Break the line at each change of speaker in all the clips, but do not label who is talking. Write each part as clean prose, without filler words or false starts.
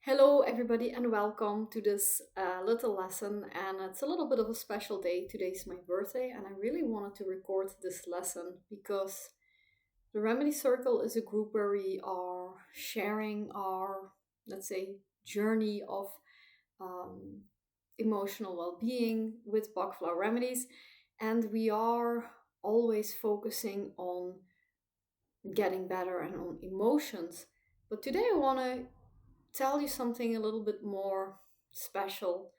Hello, everybody, and welcome to this little lesson. And it's a little bit of a special day. Today's my birthday, and I really wanted to record this lesson because the Remedy Circle is a group where we are sharing our, let's say, journey of um, emotional well being with Bach Flower Remedies. And we are always focusing on getting better and on emotions. But today I want to tell you something a little bit more special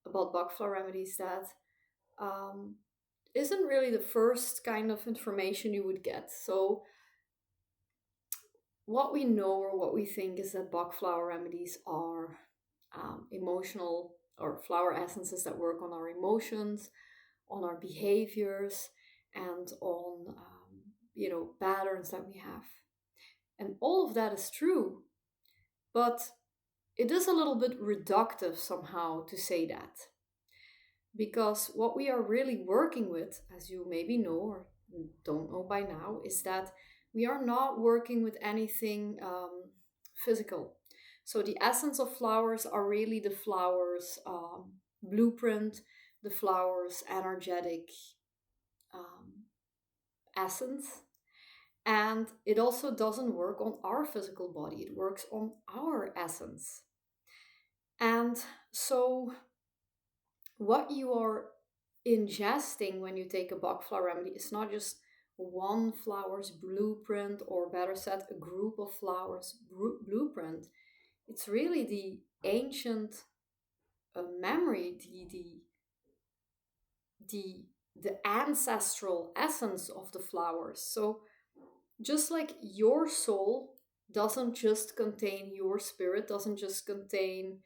about Bach Flower Remedies that um, isn't really the first kind of information you would get. So, what we know or what we think is that Bach Flower Remedies are emotional or flower essences that work on our emotions, on our behaviors, and on patterns that we have. And all of that is true, but it is a little bit reductive somehow to say that. Because what we are really working with, as you maybe know or don't know by now, is that we are not working with anything physical. So the essence of flowers are really the flowers blueprint, the flowers energetic um, essence. And it also doesn't work on our physical body, it works on our essence. And so what you are ingesting when you take a Bach flower remedy is not just one flower's blueprint, or better said, a group of flowers blueprint. It's really the ancient memory, the the ancestral essence of the flowers. So just like your soul doesn't just contain your spirit, doesn't just contain,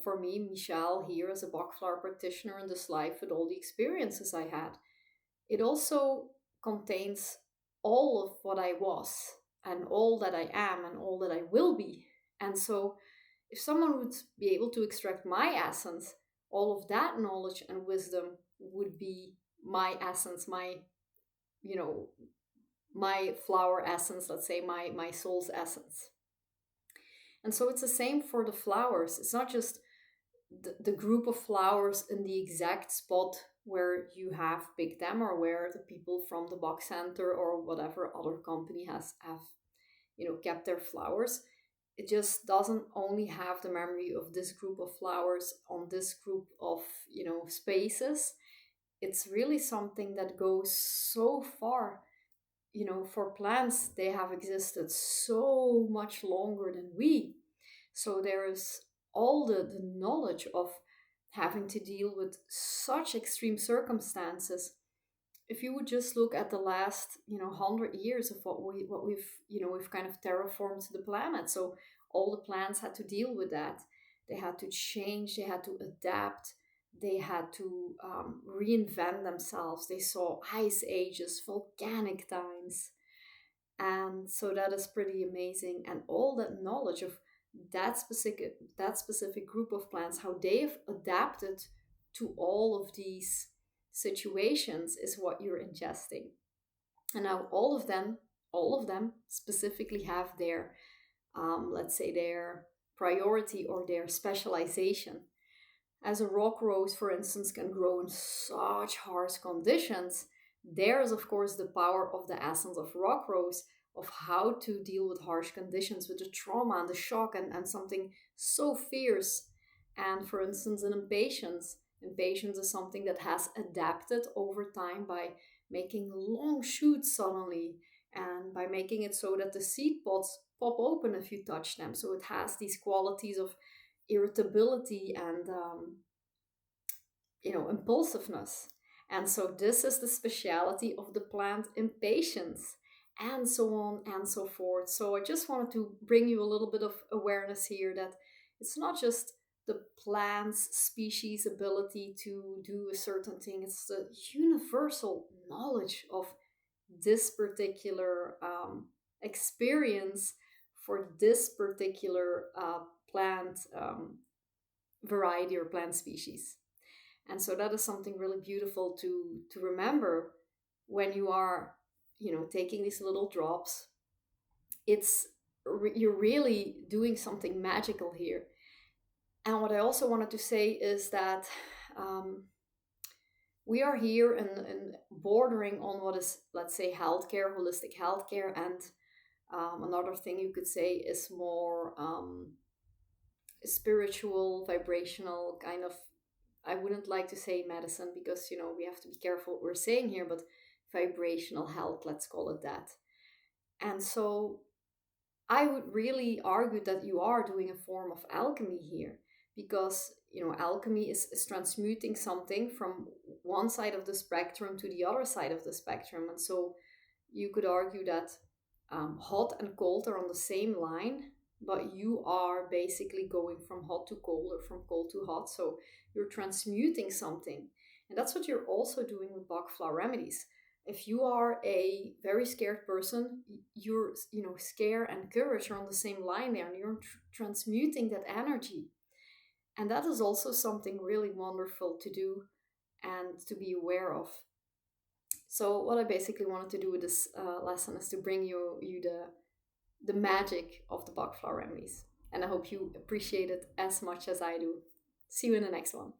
for me, Michelle, here as a Bach flower practitioner in this life with all the experiences I had, it also contains all of what I was and all that I am and all that I will be. And so if someone would be able to extract my essence, all of that knowledge and wisdom would be my essence, you know, my flower essence, let's say my soul's essence. And so it's the same for the flowers. It's not just the group of flowers in the exact spot where you have picked them, or where the people from the Bach Center or whatever other company have kept their flowers. It just doesn't only have the memory of this group of flowers on this group of spaces. It's really something that goes so far. For plants, they have existed so much longer than we. So there is all the knowledge of having to deal with such extreme circumstances. If you would just look at the last 100 years of what we've kind of terraformed the planet. So all the plants had to deal with that. They had to change, they had to adapt, they had to reinvent themselves. They saw ice ages, volcanic times, and so that is pretty amazing. And all that knowledge of that specific group of plants, how they've adapted to all of these situations, is what you're ingesting. And now all of them specifically have their let's say their priority or their specialization. As a rock rose, for instance, can grow in such harsh conditions, there is, of course, the power of the essence of rock rose, of how to deal with harsh conditions, with the trauma and the shock, and something so fierce. And for instance, in impatience. Impatience is something that has adapted over time by making long shoots suddenly, and by making it so that the seed pods pop open if you touch them. So it has these qualities of irritability and impulsiveness. And so this is the speciality of the plant impatience, and so on and so forth. So I just wanted to bring you a little bit of awareness here that it's not just the plant's species ability to do a certain thing, it's the universal knowledge of this particular experience for this particular plant variety or plant species. And so that is something really beautiful to remember when you are taking these little drops. It's you're really doing something magical here. And what I also wanted to say is that um, we are here in bordering on what is, let's say, healthcare, holistic healthcare, and another thing you could say is more spiritual, vibrational kind of. I wouldn't like to say medicine because we have to be careful what we're saying here, but vibrational health, let's call it that. And so I would really argue that you are doing a form of alchemy here because, alchemy is transmuting something from one side of the spectrum to the other side of the spectrum. And so you could argue that hot and cold are on the same line, but you are basically going from hot to cold or from cold to hot. So you're transmuting something. And that's what you're also doing with Bach Flower Remedies. If you are a very scared person, your scare and courage are on the same line there, and you're transmuting that energy. And that is also something really wonderful to do and to be aware of. So what I basically wanted to do with this lesson is to bring you the magic of the Bach Flower Remedies. And I hope you appreciate it as much as I do. See you in the next one.